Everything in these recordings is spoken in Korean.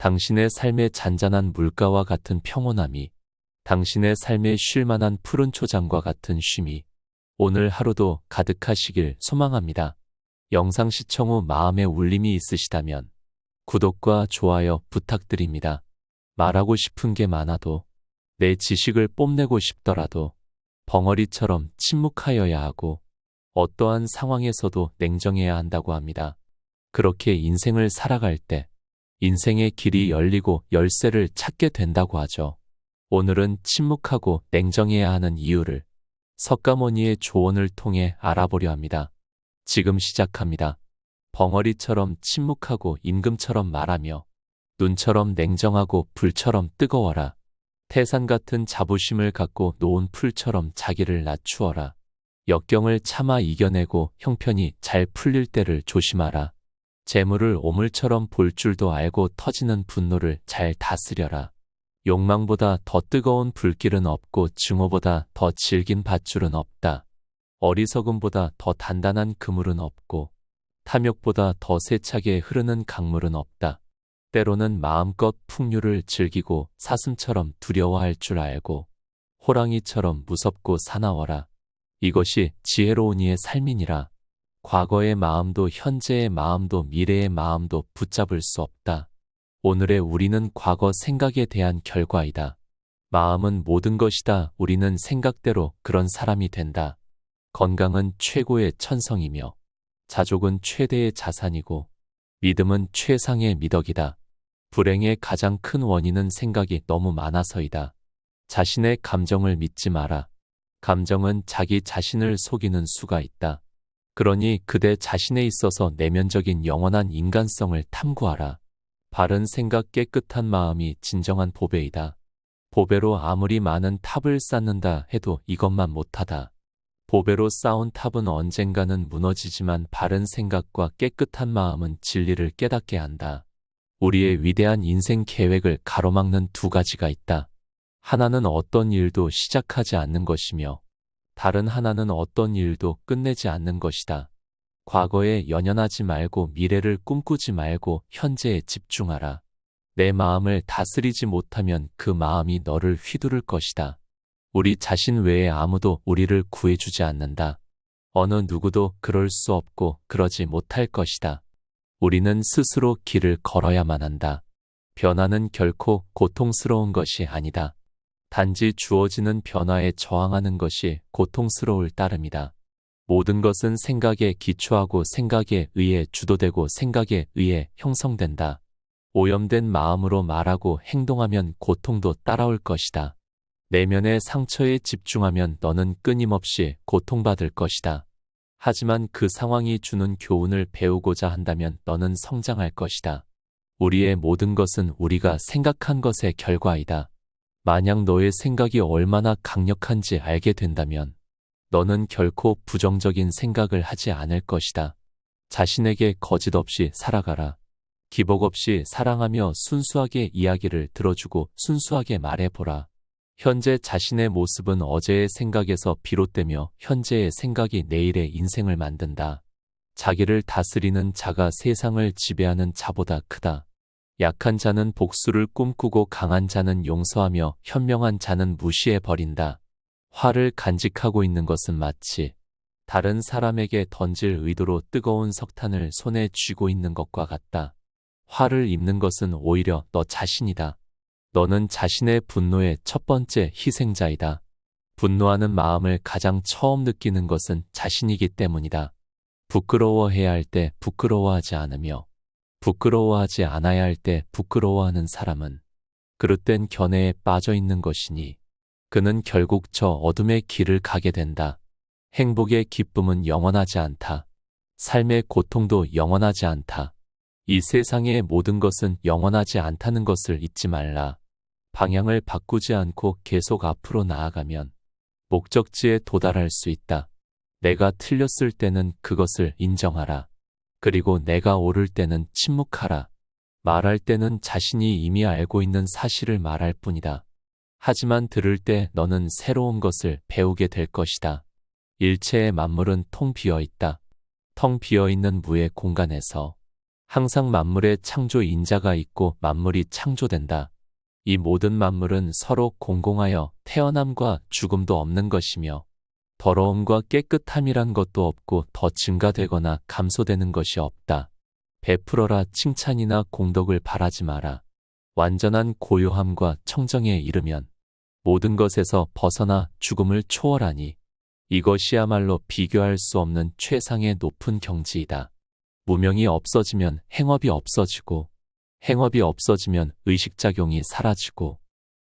당신의 삶의 잔잔한 물가와 같은 평온함이, 당신의 삶에 쉴 만한 푸른 초장과 같은 쉼이 오늘 하루도 가득하시길 소망합니다. 영상 시청 후 마음에 울림이 있으시다면 구독과 좋아요 부탁드립니다. 말하고 싶은 게 많아도, 내 지식을 뽐내고 싶더라도 벙어리처럼 침묵하여야 하고 어떠한 상황에서도 냉정해야 한다고 합니다. 그렇게 인생을 살아갈 때 인생의 길이 열리고 열쇠를 찾게 된다고 하죠. 오늘은 침묵하고 냉정해야 하는 이유를 석가모니의 조언을 통해 알아보려 합니다. 지금 시작합니다. 벙어리처럼 침묵하고 임금처럼 말하며 눈처럼 냉정하고 불처럼 뜨거워라. 태산 같은 자부심을 갖고 놓은 풀처럼 자기를 낮추어라. 역경을 참아 이겨내고 형편이 잘 풀릴 때를 조심하라. 재물을 오물처럼 볼 줄도 알고 터지는 분노를 잘 다스려라. 욕망보다 더 뜨거운 불길은 없고 증오보다 더 질긴 밧줄은 없다. 어리석음보다 더 단단한 그물은 없고 탐욕보다 더 세차게 흐르는 강물은 없다. 때로는 마음껏 풍류를 즐기고 사슴처럼 두려워할 줄 알고 호랑이처럼 무섭고 사나워라. 이것이 지혜로운 이의 삶이니라. 과거의 마음도 현재의 마음도 미래의 마음도 붙잡을 수 없다. 오늘의 우리는 과거 생각에 대한 결과이다. 마음은 모든 것이다. 우리는 생각대로 그런 사람이 된다. 건강은 최고의 천성이며 자족은 최대의 자산이고 믿음은 최상의 미덕이다. 불행의 가장 큰 원인은 생각이 너무 많아서이다. 자신의 감정을 믿지 마라. 감정은 자기 자신을 속이는 수가 있다. 그러니 그대 자신에 있어서 내면적인 영원한 인간성을 탐구하라. 바른 생각 깨끗한 마음이 진정한 보배이다. 보배로 아무리 많은 탑을 쌓는다 해도 이것만 못하다. 보배로 쌓은 탑은 언젠가는 무너지지만 바른 생각과 깨끗한 마음은 진리를 깨닫게 한다. 우리의 위대한 인생 계획을 가로막는 두 가지가 있다. 하나는 어떤 일도 시작하지 않는 것이며 다른 하나는 어떤 일도 끝내지 않는 것이다. 과거에 연연하지 말고 미래를 꿈꾸지 말고 현재에 집중하라. 내 마음을 다스리지 못하면 그 마음이 너를 휘두를 것이다. 우리 자신 외에 아무도 우리를 구해주지 않는다. 어느 누구도 그럴 수 없고 그러지 못할 것이다. 우리는 스스로 길을 걸어야만 한다. 변화는 결코 고통스러운 것이 아니다. 단지 주어지는 변화에 저항하는 것이 고통스러울 따름이다. 모든 것은 생각에 기초하고 생각에 의해 주도되고 생각에 의해 형성된다. 오염된 마음으로 말하고 행동하면 고통도 따라올 것이다. 내면의 상처에 집중하면 너는 끊임없이 고통받을 것이다. 하지만 그 상황이 주는 교훈을 배우고자 한다면 너는 성장할 것이다. 우리의 모든 것은 우리가 생각한 것의 결과이다. 만약 너의 생각이 얼마나 강력한지 알게 된다면 너는 결코 부정적인 생각을 하지 않을 것이다. 자신에게 거짓 없이 살아가라. 기복 없이 사랑하며 순수하게 이야기를 들어주고 순수하게 말해보라. 현재 자신의 모습은 어제의 생각에서 비롯되며 현재의 생각이 내일의 인생을 만든다. 자기를 다스리는 자가 세상을 지배하는 자보다 크다. 약한 자는 복수를 꿈꾸고 강한 자는 용서하며 현명한 자는 무시해버린다. 화를 간직하고 있는 것은 마치 다른 사람에게 던질 의도로 뜨거운 석탄을 손에 쥐고 있는 것과 같다. 화를 입는 것은 오히려 너 자신이다. 너는 자신의 분노의 첫 번째 희생자이다. 분노하는 마음을 가장 처음 느끼는 것은 자신이기 때문이다. 부끄러워해야 할 때 부끄러워하지 않으며 부끄러워하지 않아야 할 때 부끄러워하는 사람은 그릇된 견해에 빠져 있는 것이니 그는 결국 저 어둠의 길을 가게 된다. 행복의 기쁨은 영원하지 않다. 삶의 고통도 영원하지 않다. 이 세상의 모든 것은 영원하지 않다는 것을 잊지 말라. 방향을 바꾸지 않고 계속 앞으로 나아가면 목적지에 도달할 수 있다. 내가 틀렸을 때는 그것을 인정하라. 그리고 내가 옳을 때는 침묵하라. 말할 때는 자신이 이미 알고 있는 사실을 말할 뿐이다. 하지만 들을 때 너는 새로운 것을 배우게 될 것이다. 일체의 만물은 텅 비어 있다. 텅 비어 있는 무의 공간에서 항상 만물에 창조 인자가 있고 만물이 창조된다. 이 모든 만물은 서로 공공하여 태어남과 죽음도 없는 것이며 더러움과 깨끗함이란 것도 없고 더 증가되거나 감소되는 것이 없다. 베풀어라 칭찬이나 공덕을 바라지 마라. 완전한 고요함과 청정에 이르면 모든 것에서 벗어나 죽음을 초월하니 이것이야말로 비교할 수 없는 최상의 높은 경지이다. 무명이 없어지면 행업이 없어지고 행업이 없어지면 의식작용이 사라지고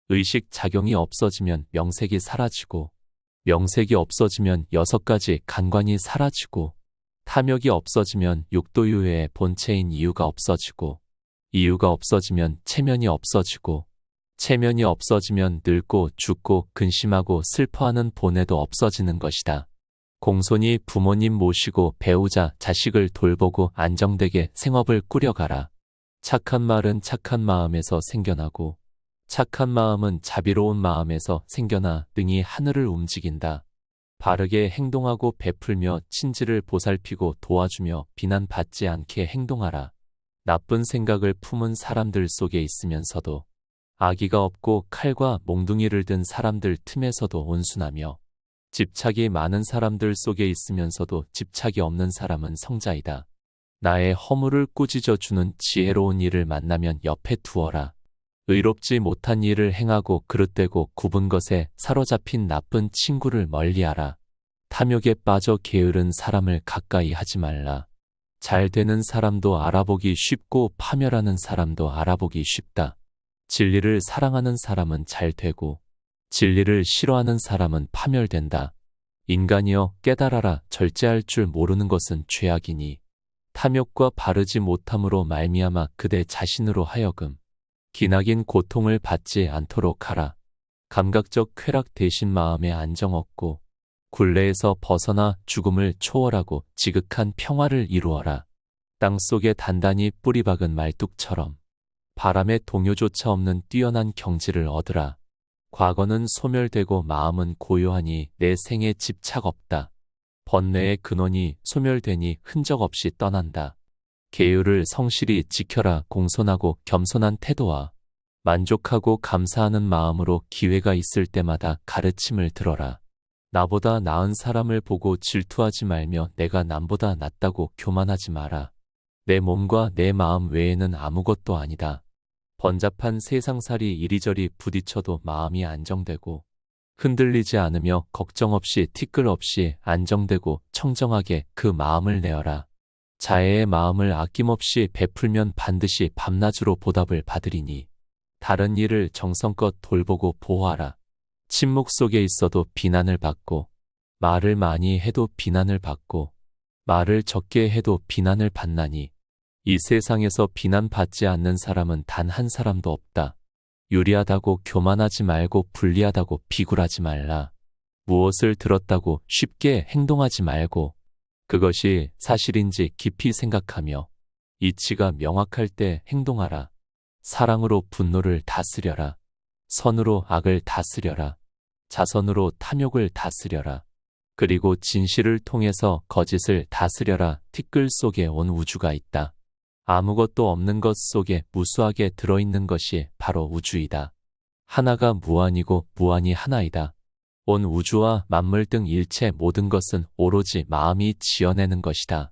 의식작용이 없어지면 명색이 사라지고 명색이 없어지면 6가지 간관이 사라지고 탐욕이 없어지면 육도유의 본체인 이유가 없어지고 이유가 없어지면 체면이 없어지고 체면이 없어지면 늙고 죽고 근심하고 슬퍼하는 본애도 없어지는 것이다. 공손히 부모님 모시고 배우자 자식을 돌보고 안정되게 생업을 꾸려가라. 착한 말은 착한 마음에서 생겨나고 착한 마음은 자비로운 마음에서 생겨나 등이 하늘을 움직인다. 바르게 행동하고 베풀며 친지를 보살피고 도와주며 비난받지 않게 행동하라. 나쁜 생각을 품은 사람들 속에 있으면서도 악의가 없고 칼과 몽둥이를 든 사람들 틈에서도 온순하며 집착이 많은 사람들 속에 있으면서도 집착이 없는 사람은 성자이다. 나의 허물을 꾸짖어 주는 지혜로운 이를 만나면 옆에 두어라. 의롭지 못한 일을 행하고 그릇되고 굽은 것에 사로잡힌 나쁜 친구를 멀리하라. 탐욕에 빠져 게으른 사람을 가까이 하지 말라. 잘 되는 사람도 알아보기 쉽고 파멸하는 사람도 알아보기 쉽다. 진리를 사랑하는 사람은 잘 되고 진리를 싫어하는 사람은 파멸된다. 인간이여 깨달아라. 절제할 줄 모르는 것은 죄악이니 탐욕과 바르지 못함으로 말미암아 그대 자신으로 하여금 기나긴 고통을 받지 않도록 하라. 감각적 쾌락 대신 마음의 안정 얻고 굴레에서 벗어나 죽음을 초월하고 지극한 평화를 이루어라. 땅속에 단단히 뿌리 박은 말뚝처럼 바람의 동요조차 없는 뛰어난 경지를 얻으라. 과거는 소멸되고 마음은 고요하니 내 생에 집착 없다. 번뇌의 근원이 소멸되니 흔적 없이 떠난다. 계율을 성실히 지켜라. 공손하고 겸손한 태도와 만족하고 감사하는 마음으로 기회가 있을 때마다 가르침을 들어라. 나보다 나은 사람을 보고 질투하지 말며 내가 남보다 낫다고 교만하지 마라. 내 몸과 내 마음 외에는 아무것도 아니다. 번잡한 세상살이 이리저리 부딪혀도 마음이 안정되고 흔들리지 않으며 걱정 없이 티끌 없이 안정되고 청정하게 그 마음을 내어라. 자애의 마음을 아낌없이 베풀면 반드시 밤낮으로 보답을 받으리니 다른 일을 정성껏 돌보고 보호하라. 침묵 속에 있어도 비난을 받고 말을 많이 해도 비난을 받고 말을 적게 해도 비난을 받나니 이 세상에서 비난받지 않는 사람은 단 한 사람도 없다. 유리하다고 교만하지 말고 불리하다고 비굴하지 말라. 무엇을 들었다고 쉽게 행동하지 말고 그것이 사실인지 깊이 생각하며 이치가 명확할 때 행동하라. 사랑으로 분노를 다스려라. 선으로 악을 다스려라. 자선으로 탐욕을 다스려라. 그리고 진실을 통해서 거짓을 다스려라. 티끌 속에 온 우주가 있다. 아무것도 없는 것 속에 무수하게 들어있는 것이 바로 우주이다. 하나가 무한이고 무한이 하나이다. 온 우주와 만물 등 일체 모든 것은 오로지 마음이 지어내는 것이다.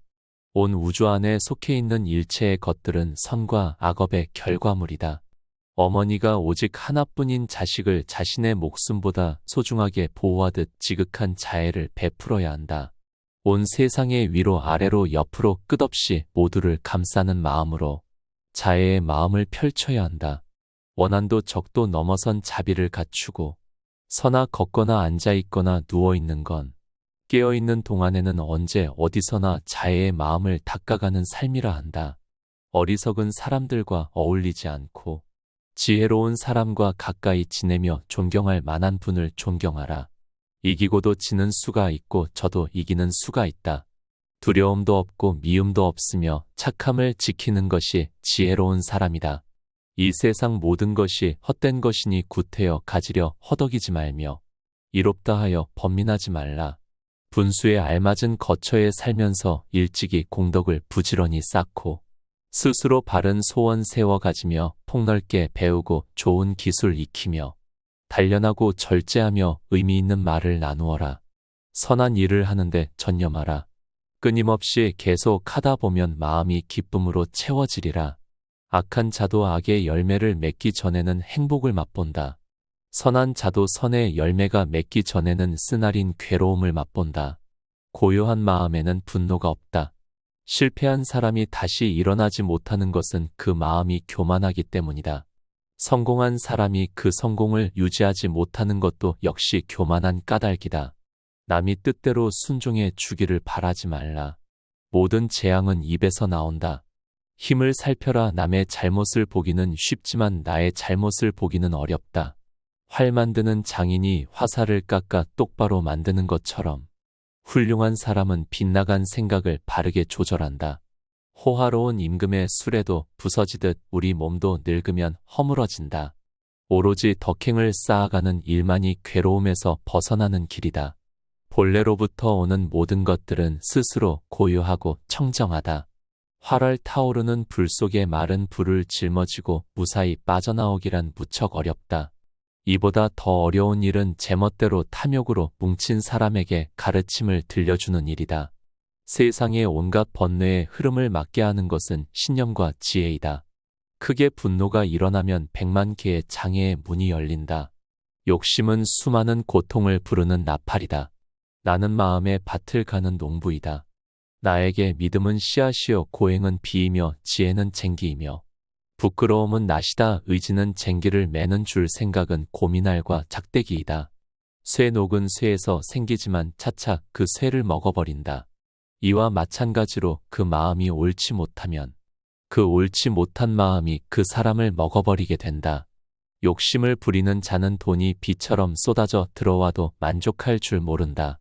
온 우주 안에 속해 있는 일체의 것들은 선과 악업의 결과물이다. 어머니가 오직 하나뿐인 자식을 자신의 목숨보다 소중하게 보호하듯 지극한 자애를 베풀어야 한다. 온 세상의 위로 아래로 옆으로 끝없이 모두를 감싸는 마음으로 자애의 마음을 펼쳐야 한다. 원한도 적도 넘어선 자비를 갖추고 서나 걷거나 앉아있거나 누워있는 건 깨어있는 동안에는 언제 어디서나 자애의 마음을 닦아가는 삶이라 한다. 어리석은 사람들과 어울리지 않고 지혜로운 사람과 가까이 지내며 존경할 만한 분을 존경하라. 이기고도 지는 수가 있고 저도 이기는 수가 있다. 두려움도 없고 미움도 없으며 착함을 지키는 것이 지혜로운 사람이다. 이 세상 모든 것이 헛된 것이니 구태여 가지려 허덕이지 말며 이롭다 하여 번민하지 말라. 분수에 알맞은 거처에 살면서 일찍이 공덕을 부지런히 쌓고 스스로 바른 소원 세워 가지며 폭넓게 배우고 좋은 기술 익히며 단련하고 절제하며 의미 있는 말을 나누어라. 선한 일을 하는데 전념하라. 끊임없이 계속 하다 보면 마음이 기쁨으로 채워지리라. 악한 자도 악의 열매를 맺기 전에는 행복을 맛본다. 선한 자도 선의 열매가 맺기 전에는 쓰나린 괴로움을 맛본다. 고요한 마음에는 분노가 없다. 실패한 사람이 다시 일어나지 못하는 것은 그 마음이 교만하기 때문이다. 성공한 사람이 그 성공을 유지하지 못하는 것도 역시 교만한 까닭이다. 남이 뜻대로 순종해 주기를 바라지 말라. 모든 재앙은 입에서 나온다. 힘을 살펴라. 남의 잘못을 보기는 쉽지만 나의 잘못을 보기는 어렵다. 활 만드는 장인이 화살을 깎아 똑바로 만드는 것처럼 훌륭한 사람은 빗나간 생각을 바르게 조절한다. 호화로운 임금의 수레도 부서지듯 우리 몸도 늙으면 허물어진다. 오로지 덕행을 쌓아가는 일만이 괴로움에서 벗어나는 길이다. 본래로부터 오는 모든 것들은 스스로 고요하고 청정하다. 활활 타오르는 불 속에 마른 불을 짊어지고 무사히 빠져나오기란 무척 어렵다. 이보다 더 어려운 일은 제멋대로 탐욕으로 뭉친 사람에게 가르침을 들려주는 일이다. 세상의 온갖 번뇌의 흐름을 막게 하는 것은 신념과 지혜이다. 크게 분노가 일어나면 100만 개의 장애의 문이 열린다. 욕심은 수많은 고통을 부르는 나팔이다. 나는 마음의 밭을 가는 농부이다. 나에게 믿음은 씨앗이요 고행은 비이며 지혜는 쟁기이며 부끄러움은 낫이다. 의지는 쟁기를 매는 줄 생각은 고민알과 작대기이다. 쇠 녹은 쇠에서 생기지만 차차 그 쇠를 먹어버린다. 이와 마찬가지로 그 마음이 옳지 못하면 그 옳지 못한 마음이 그 사람을 먹어버리게 된다. 욕심을 부리는 자는 돈이 비처럼 쏟아져 들어와도 만족할 줄 모른다.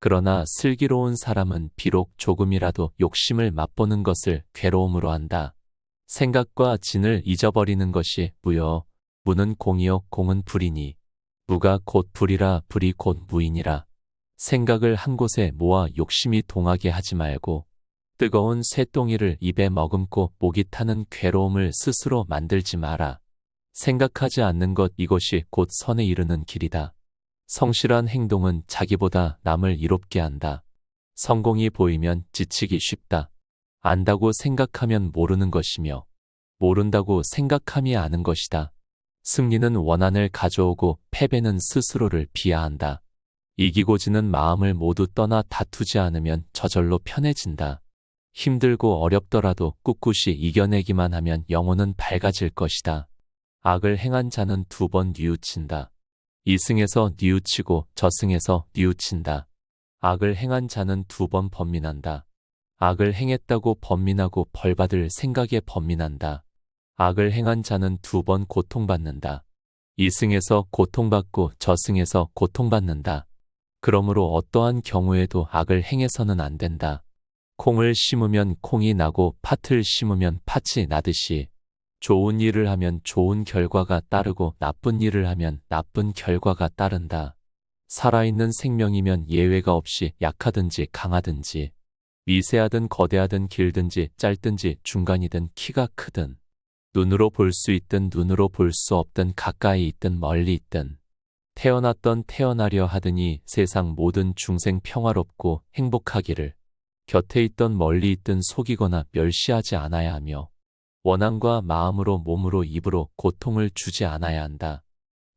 그러나 슬기로운 사람은 비록 조금이라도 욕심을 맛보는 것을 괴로움으로 한다. 생각과 진을 잊어버리는 것이 무여, 무는 공이요 공은 불이니 무가 곧 불이라 불이 곧 무이니라. 생각을 한 곳에 모아 욕심이 동하게 하지 말고 뜨거운 쇠똥이를 입에 머금고 목이 타는 괴로움을 스스로 만들지 마라. 생각하지 않는 것 이것이 곧 선에 이르는 길이다. 성실한 행동은 자기보다 남을 이롭게 한다. 성공이 보이면 지치기 쉽다. 안다고 생각하면 모르는 것이며 모른다고 생각함이 아는 것이다. 승리는 원한을 가져오고 패배는 스스로를 비하한다. 이기고 지는 마음을 모두 떠나 다투지 않으면 저절로 편해진다. 힘들고 어렵더라도 꿋꿋이 이겨내기만 하면 영혼은 밝아질 것이다. 악을 행한 자는 2번 뉘우친다. 이승에서 뉘우치고 저승에서 뉘우친다. 악을 행한 자는 2번 번민한다. 악을 행했다고 번민하고 벌받을 생각에 번민한다. 악을 행한 자는 2번 고통받는다. 이승에서 고통받고 저승에서 고통받는다. 그러므로 어떠한 경우에도 악을 행해서는 안 된다. 콩을 심으면 콩이 나고 팥을 심으면 팥이 나듯이 좋은 일을 하면 좋은 결과가 따르고 나쁜 일을 하면 나쁜 결과가 따른다. 살아있는 생명이면 예외가 없이 약하든지 강하든지 미세하든 거대하든 길든지 짧든지 중간이든 키가 크든 눈으로 볼 수 있든 눈으로 볼 수 없든 가까이 있든 멀리 있든 태어났던 태어나려 하더니 세상 모든 중생 평화롭고 행복하기를 곁에 있던 멀리 있든 속이거나 멸시하지 않아야 하며 원한과 마음으로 몸으로 입으로 고통을 주지 않아야 한다.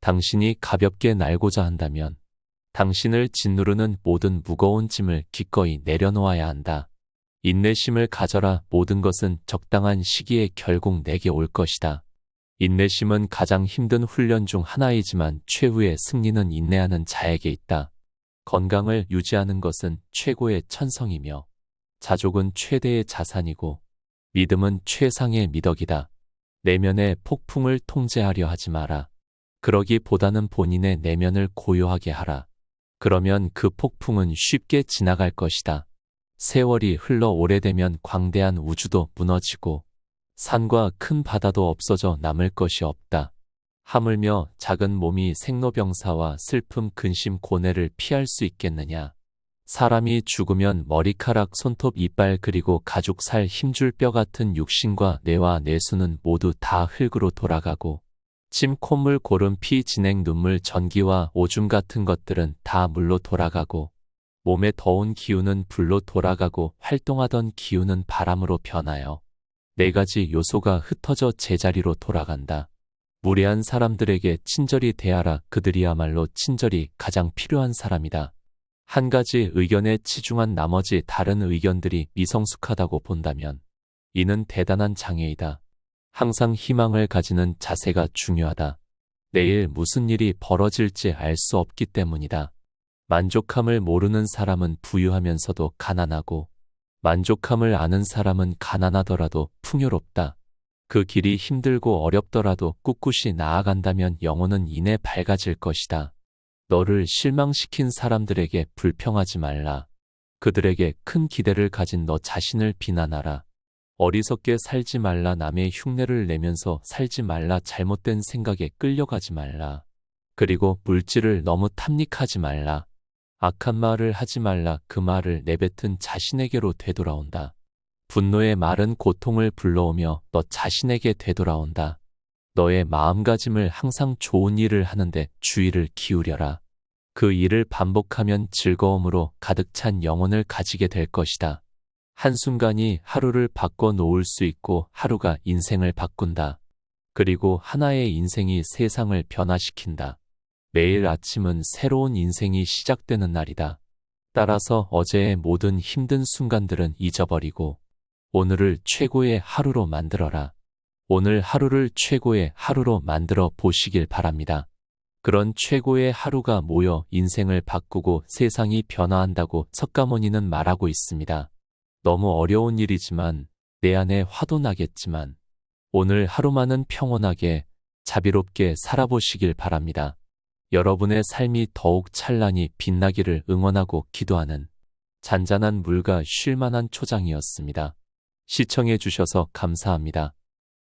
당신이 가볍게 날고자 한다면 당신을 짓누르는 모든 무거운 짐을 기꺼이 내려놓아야 한다. 인내심을 가져라. 모든 것은 적당한 시기에 결국 내게 올 것이다. 인내심은 가장 힘든 훈련 중 하나이지만 최후의 승리는 인내하는 자에게 있다. 건강을 유지하는 것은 최고의 천성이며 자족은 최대의 자산이고 믿음은 최상의 미덕이다. 내면의 폭풍을 통제하려 하지 마라. 그러기보다는 본인의 내면을 고요하게 하라. 그러면 그 폭풍은 쉽게 지나갈 것이다. 세월이 흘러 오래되면 광대한 우주도 무너지고 산과 큰 바다도 없어져 남을 것이 없다. 하물며 작은 몸이 생로병사와 슬픔 근심 고뇌를 피할 수 있겠느냐. 사람이 죽으면 머리카락, 손톱, 이빨 그리고 가죽, 살, 힘줄 뼈 같은 육신과 뇌와 내수는 모두 다 흙으로 돌아가고 침, 콧물, 고름, 피, 진액, 눈물, 전기와 오줌 같은 것들은 다 물로 돌아가고 몸의 더운 기운은 불로 돌아가고 활동하던 기운은 바람으로 변하여 네 가지 요소가 흩어져 제자리로 돌아간다. 무례한 사람들에게 친절히 대하라. 그들이야말로 친절이 가장 필요한 사람이다. 한 가지 의견에 치중한 나머지 다른 의견들이 미성숙하다고 본다면 이는 대단한 장애이다. 항상 희망을 가지는 자세가 중요하다. 내일 무슨 일이 벌어질지 알 수 없기 때문이다. 만족함을 모르는 사람은 부유하면서도 가난하고 만족함을 아는 사람은 가난하더라도 풍요롭다. 그 길이 힘들고 어렵더라도 꿋꿋이 나아간다면 영혼은 이내 밝아질 것이다. 너를 실망시킨 사람들에게 불평하지 말라. 그들에게 큰 기대를 가진 너 자신을 비난하라. 어리석게 살지 말라. 남의 흉내를 내면서 살지 말라. 잘못된 생각에 끌려가지 말라. 그리고 물질을 너무 탐닉하지 말라. 악한 말을 하지 말라. 그 말을 내뱉은 자신에게로 되돌아온다. 분노의 말은 고통을 불러오며 너 자신에게 되돌아온다. 너의 마음가짐을 항상 좋은 일을 하는데 주의를 기울여라. 그 일을 반복하면 즐거움으로 가득 찬 영혼을 가지게 될 것이다. 한순간이 하루를 바꿔 놓을 수 있고 하루가 인생을 바꾼다. 그리고 하나의 인생이 세상을 변화시킨다. 매일 아침은 새로운 인생이 시작되는 날이다. 따라서 어제의 모든 힘든 순간들은 잊어버리고 오늘을 최고의 하루로 만들어라. 오늘 하루를 최고의 하루로 만들어 보시길 바랍니다. 그런 최고의 하루가 모여 인생을 바꾸고 세상이 변화한다고 석가모니는 말하고 있습니다. 너무 어려운 일이지만 내 안에 화도 나겠지만 오늘 하루만은 평온하게 자비롭게 살아보시길 바랍니다. 여러분의 삶이 더욱 찬란히 빛나기를 응원하고 기도하는 잔잔한 물과 쉴만한 초장이었습니다. 시청해 주셔서 감사합니다.